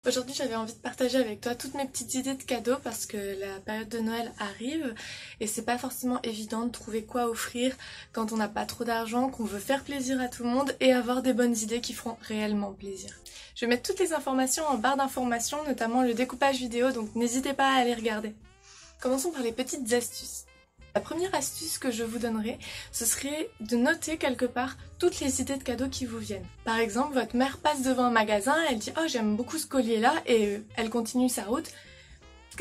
Aujourd'hui, j'avais envie de partager avec toi toutes mes petites idées de cadeaux parce que la période de Noël arrive et c'est pas forcément évident de trouver quoi offrir quand on n'a pas trop d'argent, qu'on veut faire plaisir à tout le monde et avoir des bonnes idées qui feront réellement plaisir. Je vais mettre toutes les informations en barre d'informations, notamment le découpage vidéo, donc n'hésitez pas à aller regarder. Commençons par les petites astuces. La première astuce que je vous donnerai, ce serait de noter quelque part toutes les idées de cadeaux qui vous viennent. Par exemple, votre mère passe devant un magasin, elle dit « Oh, j'aime beaucoup ce collier-là » et elle continue sa route.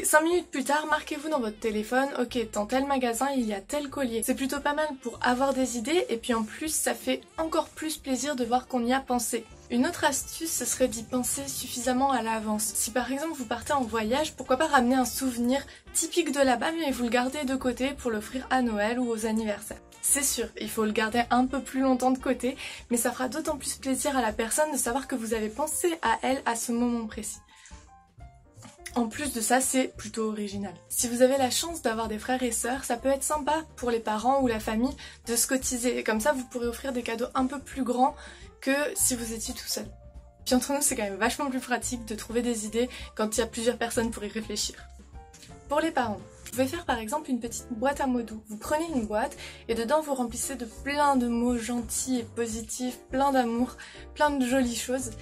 5 minutes plus tard, marquez-vous dans votre téléphone « Ok, dans tel magasin, il y a tel collier ». C'est plutôt pas mal pour avoir des idées et puis en plus, ça fait encore plus plaisir de voir qu'on y a pensé. Une autre astuce, ce serait d'y penser suffisamment à l'avance. Si par exemple vous partez en voyage, pourquoi pas ramener un souvenir typique de là-bas, mais vous le gardez de côté pour l'offrir à Noël ou aux anniversaires. C'est sûr, il faut le garder un peu plus longtemps de côté, mais ça fera d'autant plus plaisir à la personne de savoir que vous avez pensé à elle à ce moment précis. En plus de ça, c'est plutôt original. Si vous avez la chance d'avoir des frères et sœurs, ça peut être sympa pour les parents ou la famille de se cotiser. Et comme ça, vous pourrez offrir des cadeaux un peu plus grands que si vous étiez tout seul. Puis entre nous, c'est quand même vachement plus pratique de trouver des idées quand il y a plusieurs personnes pour y réfléchir. Pour les parents, vous pouvez faire par exemple une petite boîte à mots doux. Vous prenez une boîte et dedans vous remplissez de plein de mots gentils et positifs, plein d'amour, plein de jolies choses.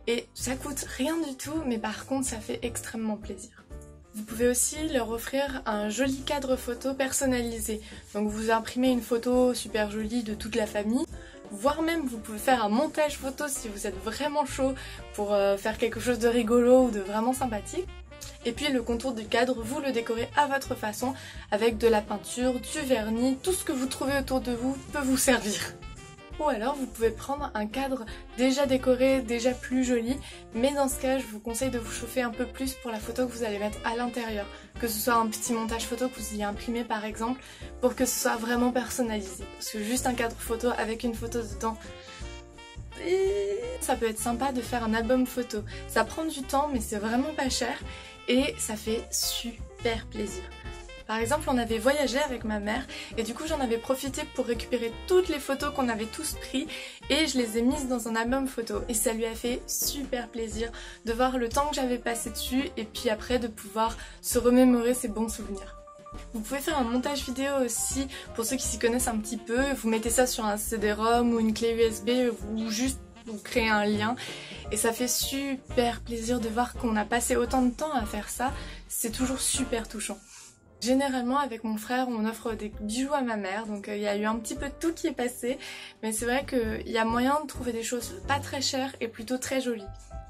Et ça coûte rien du tout, mais par contre ça fait extrêmement plaisir. Vous pouvez aussi leur offrir un joli cadre photo personnalisé. Donc vous imprimez une photo super jolie de toute la famille, voire même vous pouvez faire un montage photo si vous êtes vraiment chaud pour faire quelque chose de rigolo ou de vraiment sympathique. Et puis le contour du cadre, vous le décorez à votre façon avec de la peinture, du vernis, tout ce que vous trouvez autour de vous peut vous servir. Ou alors vous pouvez prendre un cadre déjà décoré, déjà plus joli, mais dans ce cas je vous conseille de vous chauffer un peu plus pour la photo que vous allez mettre à l'intérieur, que ce soit un petit montage photo que vous ayez imprimé par exemple, pour que ce soit vraiment personnalisé. Parce que juste un cadre photo avec une photo dedans, ça peut être sympa de faire un album photo. Ça prend du temps mais c'est vraiment pas cher et ça fait super plaisir. Par exemple, on avait voyagé avec ma mère et du coup j'en avais profité pour récupérer toutes les photos qu'on avait tous prises et je les ai mises dans un album photo et ça lui a fait super plaisir de voir le temps que j'avais passé dessus et puis après de pouvoir se remémorer ces bons souvenirs. Vous pouvez faire un montage vidéo aussi pour ceux qui s'y connaissent un petit peu, vous mettez ça sur un CD-ROM ou une clé USB ou juste vous créez un lien et ça fait super plaisir de voir qu'on a passé autant de temps à faire ça, c'est toujours super touchant. Généralement avec mon frère on offre des bijoux à ma mère, donc il y a eu un petit peu de tout qui est passé, mais c'est vrai qu'il y a moyen de trouver des choses pas très chères et plutôt très jolies.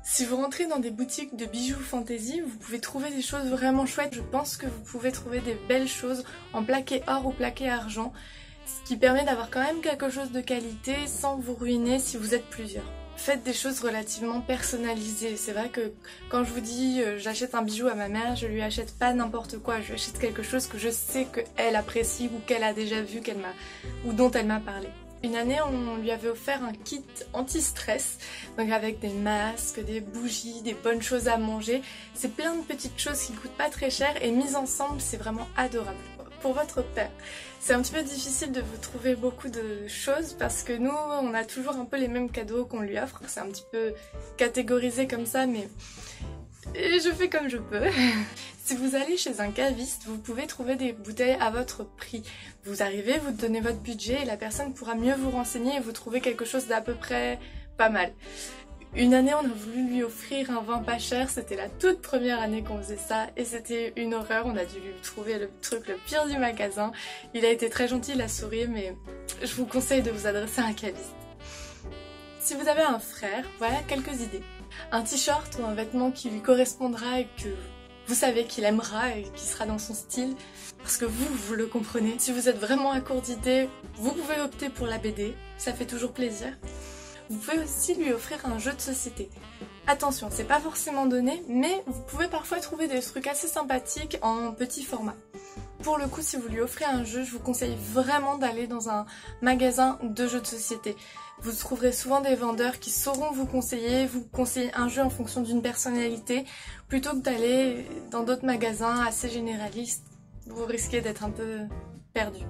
Si vous rentrez dans des boutiques de bijoux fantasy, vous pouvez trouver des choses vraiment chouettes. Je pense que vous pouvez trouver des belles choses en plaqué or ou plaqué argent, ce qui permet d'avoir quand même quelque chose de qualité sans vous ruiner si vous êtes plusieurs. Faites des choses relativement personnalisées. C'est vrai que quand je vous dis j'achète un bijou à ma mère, je lui achète pas n'importe quoi, je lui achète quelque chose que je sais qu'elle apprécie ou qu'elle a déjà vu, ou dont elle m'a parlé. Une année, on lui avait offert un kit anti-stress, donc avec des masques, des bougies, des bonnes choses à manger. C'est plein de petites choses qui coûtent pas très cher et mises ensemble, c'est vraiment adorable. Pour votre père, c'est un petit peu difficile de vous trouver beaucoup de choses parce que nous, on a toujours un peu les mêmes cadeaux qu'on lui offre. C'est un petit peu catégorisé comme ça, mais je fais comme je peux. Si vous allez chez un caviste, vous pouvez trouver des bouteilles à votre prix. Vous arrivez, vous donnez votre budget et la personne pourra mieux vous renseigner et vous trouver quelque chose d'à peu près pas mal. Une année, on a voulu lui offrir un vin pas cher, c'était la toute première année qu'on faisait ça et c'était une horreur, on a dû lui trouver le truc le pire du magasin. Il a été très gentil, il a souri, mais je vous conseille de vous adresser à un caviste. Si vous avez un frère, voilà quelques idées. Un t-shirt ou un vêtement qui lui correspondra et que vous savez qu'il aimera et qui sera dans son style, parce que vous le comprenez. Si vous êtes vraiment à court d'idées, vous pouvez opter pour la BD, ça fait toujours plaisir. Vous pouvez aussi lui offrir un jeu de société. Attention, c'est pas forcément donné, mais vous pouvez parfois trouver des trucs assez sympathiques en petit format. Pour le coup, si vous lui offrez un jeu, je vous conseille vraiment d'aller dans un magasin de jeux de société. Vous trouverez souvent des vendeurs qui sauront vous conseiller un jeu en fonction d'une personnalité, plutôt que d'aller dans d'autres magasins assez généralistes. Vous risquez d'être un peu perdu.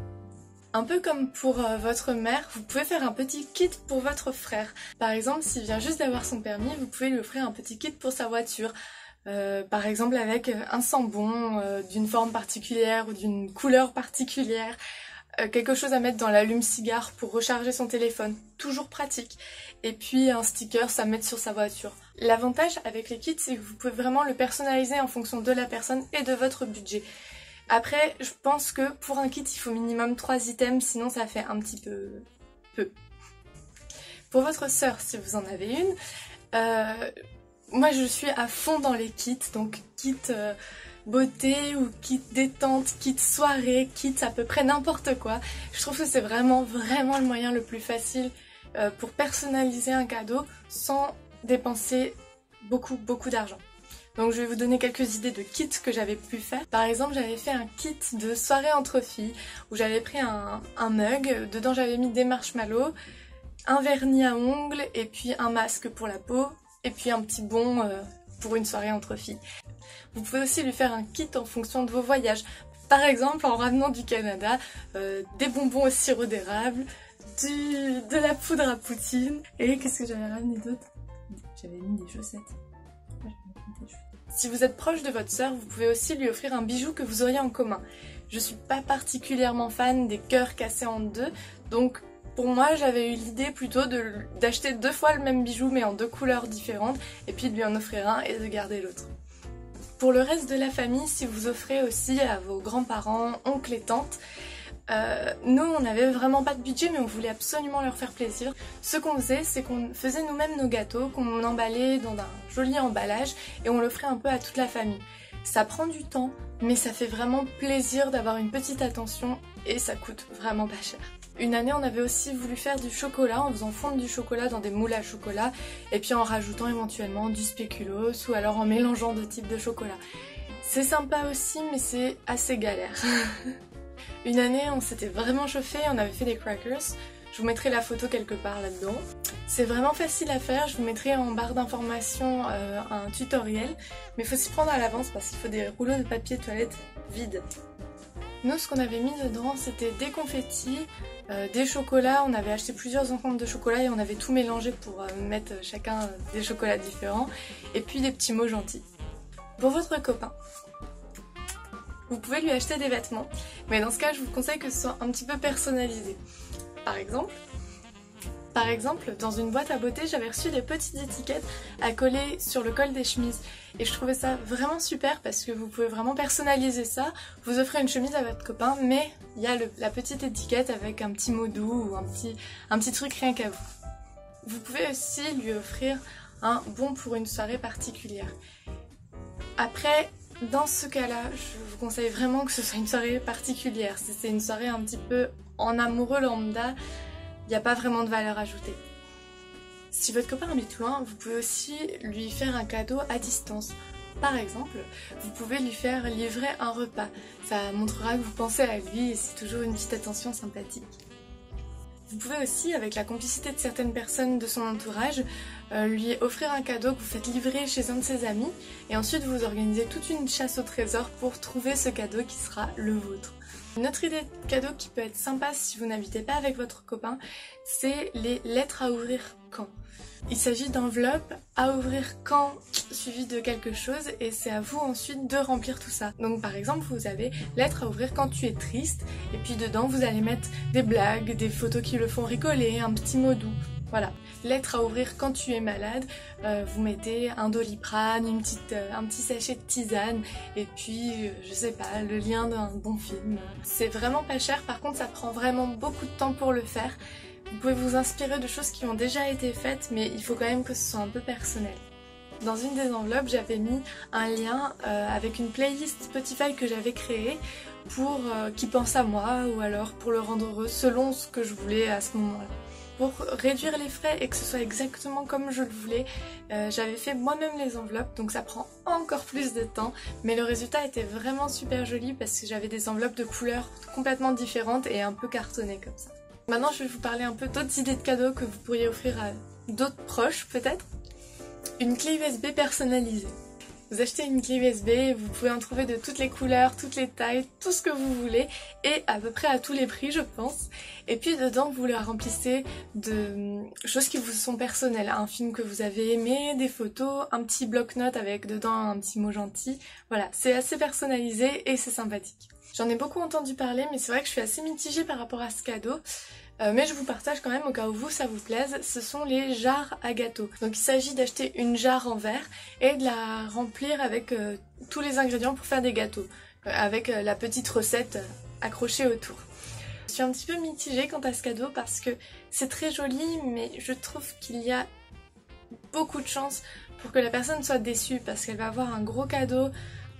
Un peu comme pour votre mère, vous pouvez faire un petit kit pour votre frère. Par exemple, s'il vient juste d'avoir son permis, vous pouvez lui offrir un petit kit pour sa voiture. Par exemple avec un sambon d'une forme particulière ou d'une couleur particulière. Quelque chose à mettre dans l'allume-cigare pour recharger son téléphone, toujours pratique. Et puis un sticker à mettre sur sa voiture. L'avantage avec les kits, c'est que vous pouvez vraiment le personnaliser en fonction de la personne et de votre budget. Après, je pense que pour un kit, il faut minimum 3 items, sinon ça fait un petit peu. Pour votre sœur, si vous en avez une, moi je suis à fond dans les kits, donc kit beauté ou kit détente, kit soirée, kit à peu près n'importe quoi. Je trouve que c'est vraiment le moyen le plus facile pour personnaliser un cadeau sans dépenser beaucoup d'argent. Donc je vais vous donner quelques idées de kits que j'avais pu faire. Par exemple, j'avais fait un kit de soirée entre filles où j'avais pris un mug, dedans j'avais mis des marshmallows, un vernis à ongles et puis un masque pour la peau et puis un petit bon pour une soirée entre filles. Vous pouvez aussi lui faire un kit en fonction de vos voyages. Par exemple, en ramenant du Canada, des bonbons au sirop d'érable, de la poudre à poutine. Et qu'est-ce que j'avais ramené d'autre? J'avais mis des chaussettes. Si vous êtes proche de votre sœur, vous pouvez aussi lui offrir un bijou que vous auriez en commun. Je suis pas particulièrement fan des cœurs cassés en deux, donc pour moi j'avais eu l'idée plutôt d'acheter 2 fois le même bijou mais en 2 couleurs différentes et puis de lui en offrir un et de garder l'autre. Pour le reste de la famille, si vous offrez aussi à vos grands-parents, oncles et tantes, nous on n'avait vraiment pas de budget mais on voulait absolument leur faire plaisir. Ce qu'on faisait, c'est qu'on faisait nous-mêmes nos gâteaux, qu'on emballait dans un joli emballage et on l'offrait un peu à toute la famille. Ça prend du temps mais ça fait vraiment plaisir d'avoir une petite attention et ça coûte vraiment pas cher. Une année on avait aussi voulu faire du chocolat en faisant fondre du chocolat dans des moules à chocolat et puis en rajoutant éventuellement du spéculoos ou alors en mélangeant 2 types de chocolat. C'est sympa aussi mais c'est assez galère. Une année on s'était vraiment chauffé, on avait fait des crackers, je vous mettrai la photo quelque part là-dedans. C'est vraiment facile à faire, je vous mettrai en barre d'informations un tutoriel, mais il faut s'y prendre à l'avance parce qu'il faut des rouleaux de papier toilette vides. Nous ce qu'on avait mis dedans c'était des confettis, des chocolats, on avait acheté plusieurs encombres de chocolat et on avait tout mélangé pour mettre chacun des chocolats différents, et puis des petits mots gentils. Pour votre copain, vous pouvez lui acheter des vêtements, mais dans ce cas je vous conseille que ce soit un petit peu personnalisé. Par exemple, dans une boîte à beauté, j'avais reçu des petites étiquettes à coller sur le col des chemises. Et je trouvais ça vraiment super parce que vous pouvez vraiment personnaliser ça. Vous offrez une chemise à votre copain, mais il y a la petite étiquette avec un petit mot doux ou un petit truc rien qu'à vous. Vous pouvez aussi lui offrir un bon pour une soirée particulière. Après, dans ce cas-là, je vous conseille vraiment que ce soit une soirée particulière. Si c'est une soirée un petit peu en amoureux lambda, il n'y a pas vraiment de valeur ajoutée. Si votre copain habite loin, vous pouvez aussi lui faire un cadeau à distance. Par exemple, vous pouvez lui faire livrer un repas. Ça montrera que vous pensez à lui et c'est toujours une petite attention sympathique. Vous pouvez aussi, avec la complicité de certaines personnes de son entourage, lui offrir un cadeau que vous faites livrer chez un de ses amis et ensuite vous organisez toute une chasse au trésor pour trouver ce cadeau qui sera le vôtre. Une autre idée de cadeau qui peut être sympa si vous n'habitez pas avec votre copain, c'est les lettres à ouvrir quand. Il s'agit d'enveloppes à ouvrir quand suivi de quelque chose et c'est à vous ensuite de remplir tout ça. Donc par exemple vous avez lettres à ouvrir quand tu es triste et puis dedans vous allez mettre des blagues, des photos qui le font rigoler, un petit mot doux. Voilà. Lettres à ouvrir quand tu es malade, vous mettez un Doliprane, un petit sachet de tisane et puis je sais pas, le lien d'un bon film. C'est vraiment pas cher, par contre ça prend vraiment beaucoup de temps pour le faire. Vous pouvez vous inspirer de choses qui ont déjà été faites mais il faut quand même que ce soit un peu personnel. Dans une des enveloppes j'avais mis un lien avec une playlist Spotify que j'avais créée pour qui pense à moi ou alors pour le rendre heureux selon ce que je voulais à ce moment-là. Pour réduire les frais et que ce soit exactement comme je le voulais, j'avais fait moi-même les enveloppes, donc ça prend encore plus de temps, mais le résultat était vraiment super joli parce que j'avais des enveloppes de couleurs complètement différentes et un peu cartonnées comme ça. Maintenant je vais vous parler un peu d'autres idées de cadeaux que vous pourriez offrir à d'autres proches peut-être. Une clé USB personnalisée. Vous achetez une clé USB, vous pouvez en trouver de toutes les couleurs, toutes les tailles, tout ce que vous voulez et à peu près à tous les prix je pense. Et puis dedans vous la remplissez de choses qui vous sont personnelles, un film que vous avez aimé, des photos, un petit bloc-notes avec dedans un petit mot gentil. Voilà, c'est assez personnalisé et c'est sympathique. J'en ai beaucoup entendu parler mais c'est vrai que je suis assez mitigée par rapport à ce cadeau. Mais je vous partage quand même au cas où vous ça vous plaise, ce sont les jarres à gâteaux. Donc il s'agit d'acheter une jarre en verre et de la remplir avec tous les ingrédients pour faire des gâteaux, avec la petite recette accrochée autour. Je suis un petit peu mitigée quant à ce cadeau parce que c'est très joli mais je trouve qu'il y a beaucoup de chances pour que la personne soit déçue parce qu'elle va avoir un gros cadeau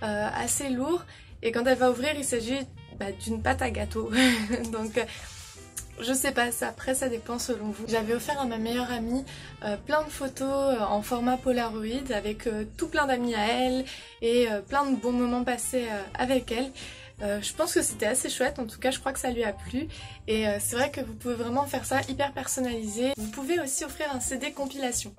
assez lourd et quand elle va ouvrir il s'agit d'une pâte à gâteau. Donc je sais pas, après ça dépend selon vous. J'avais offert à ma meilleure amie plein de photos en format Polaroid avec tout plein d'amis à elle et plein de bons moments passés avec elle. Je pense que c'était assez chouette, en tout cas je crois que ça lui a plu et c'est vrai que vous pouvez vraiment faire ça hyper personnalisé. Vous pouvez aussi offrir un CD compilation.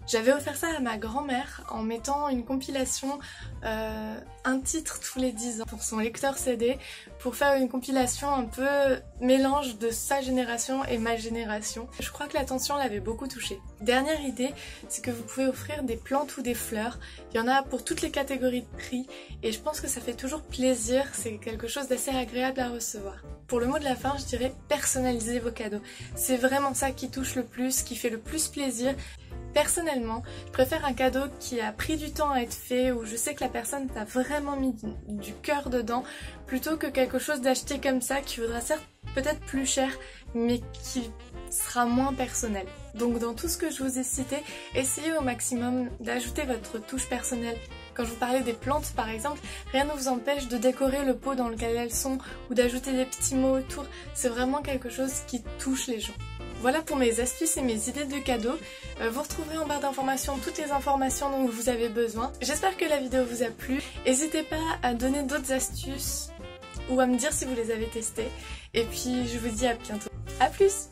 J'avais offert ça à ma grand-mère en mettant une compilation, un titre tous les 10 ans pour son lecteur CD, pour faire une compilation un peu mélange de sa génération et ma génération. Je crois que l'attention l'avait beaucoup touchée. Dernière idée, c'est que vous pouvez offrir des plantes ou des fleurs. Il y en a pour toutes les catégories de prix et je pense que ça fait toujours plaisir, c'est quelque chose d'assez agréable à recevoir. Pour le mot de la fin, je dirais personnalisez vos cadeaux. C'est vraiment ça qui touche le plus, qui fait le plus plaisir. Personnellement, je préfère un cadeau qui a pris du temps à être fait, où je sais que la personne t'a vraiment mis du cœur dedans, plutôt que quelque chose d'acheté comme ça qui vaudra certes peut-être plus cher, mais qui sera moins personnel. Donc dans tout ce que je vous ai cité, essayez au maximum d'ajouter votre touche personnelle. Quand je vous parlais des plantes par exemple, rien ne vous empêche de décorer le pot dans lequel elles sont ou d'ajouter des petits mots autour. C'est vraiment quelque chose qui touche les gens. Voilà pour mes astuces et mes idées de cadeaux. Vous retrouverez en barre d'informations toutes les informations dont vous avez besoin. J'espère que la vidéo vous a plu. N'hésitez pas à donner d'autres astuces ou à me dire si vous les avez testées. Et puis je vous dis à bientôt. A plus!